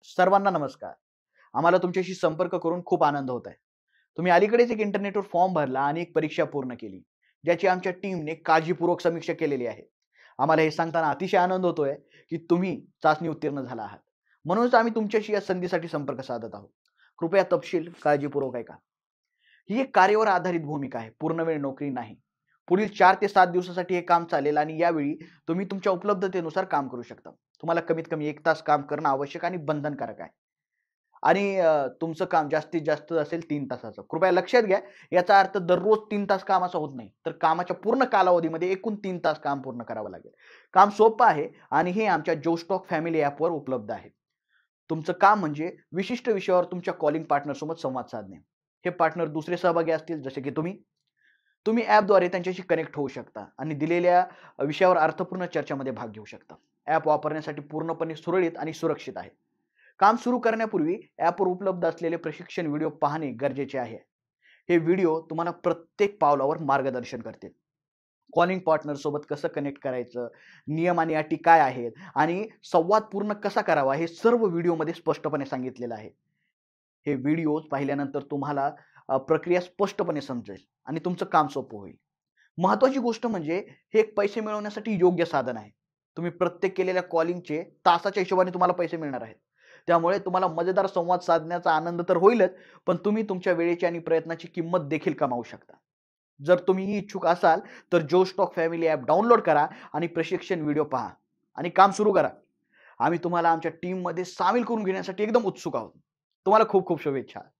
सर्वांना नमस्कार. आम्हाला तुमच्याशी संपर्क करून खूप आनंद होत आहे. तुम्ही अलीकडेच एक इंटरनेटवर फॉर्म भरला आणि एक परीक्षा पूर्ण केली, ज्याची आमच्या टीमने काळजीपूर्वक समीक्षा केलेली आहे. आम्हाला हे सांगताना अतिशय आनंद होतोय, की तुम्ही चाचणी उत्तीर्ण झाला आहात. म्हणूनच आम्ही तुमच्याशी या संधीसाठी संपर्क साधत आहोत. कृपया तपशील काळजीपूर्वक ऐका. ही एक कार्यवर आधारित भूमिका आहे, पूर्णवेळ नोकरी नाही. पुढील 4 ते 7 दिवसासाठी हे काम चालेल आणि यावेळी तुम्ही तुमच्या उपलब्धतेनुसार काम करू शकता. तुम्हाला कमीत कमी 1 तास काम करणं आवश्यक आणि बंधनकारक आहे. आणि तुमचं काम जास्तीत जास्त असेल 3 तासाचं. कृपया लक्षात घ्या, याचा अर्थ दररोज 3 तास कामाचा होत नाही. तर कामाच्या पूर्ण कालावधीमध्ये एकूण 3 तास काम पूर्ण करावं लागेल. काम सोपं आहे आणि हे आमच्या जोस्टॉक फॅमिली ॲपवर उपलब्ध आहे. तुमचं काम म्हणजे विशिष्ट विषयावर तुमच्या कॉलिंग पार्टनरसोबत संवाद साधणे. हे पार्टनर दुसरे सहभागी असतील जसे की तुम्ही. तुम्ही ॲपद्वारे त्यांच्याशी कनेक्ट होऊ शकता आणि दिलेल्या विषयावर अर्थपूर्ण चर्चामध्ये भाग घेऊ शकता. ॲप वापरण्यासाठी पूर्णपणे सुरळीत आणि सुरक्षित आहे. काम सुरू करण्यापूर्वी ॲपवर उपलब्ध असलेले प्रशिक्षण व्हिडिओ पाहणे गरजेचे आहे. हे व्हिडिओ तुम्हाला प्रत्येक पावलावर मार्गदर्शन करतील. कॉलिंग पार्टनर सोबत कसं कनेक्ट करायचं, नियम आणि अटी काय आहेत आणि संवाद पूर्ण कसा करावा हे सर्व व्हिडिओमध्ये स्पष्टपणे सांगितलेलं आहे. हे व्हिडिओज पाहिल्यानंतर तुम्हाला प्रक्रिया स्पष्टपणे समजेल आणि तुमचं काम सोपं होईल. महत्त्वाची गोष्ट म्हणजे हे एक पैसे मिळवण्यासाठी योग्य साधन आहे. तुम्ही प्रत्येक केलेल्या कॉलिंगचे तासाच्या हिशोबाने तुम्हाला पैसे मिळणार आहेत. त्यामुळे तुम्हाला मजेदार संवाद साधण्याचा आनंद तर होईलच, पण तुम्ही तुमच्या वेळेची आणि प्रयत्नाची किंमत देखील कमावू शकता. जर तुम्हीही इच्छुक असाल, तर जोस्टॉक फॅमिली ॲप डाउनलोड करा आणि प्रशिक्षण व्हिडिओ पहा आणि काम सुरू करा. आम्ही तुम्हाला आमच्या टीममध्ये सामील करून घेण्यासाठी एकदम उत्सुक आहोत. तुम्हाला खूप खूप शुभेच्छा.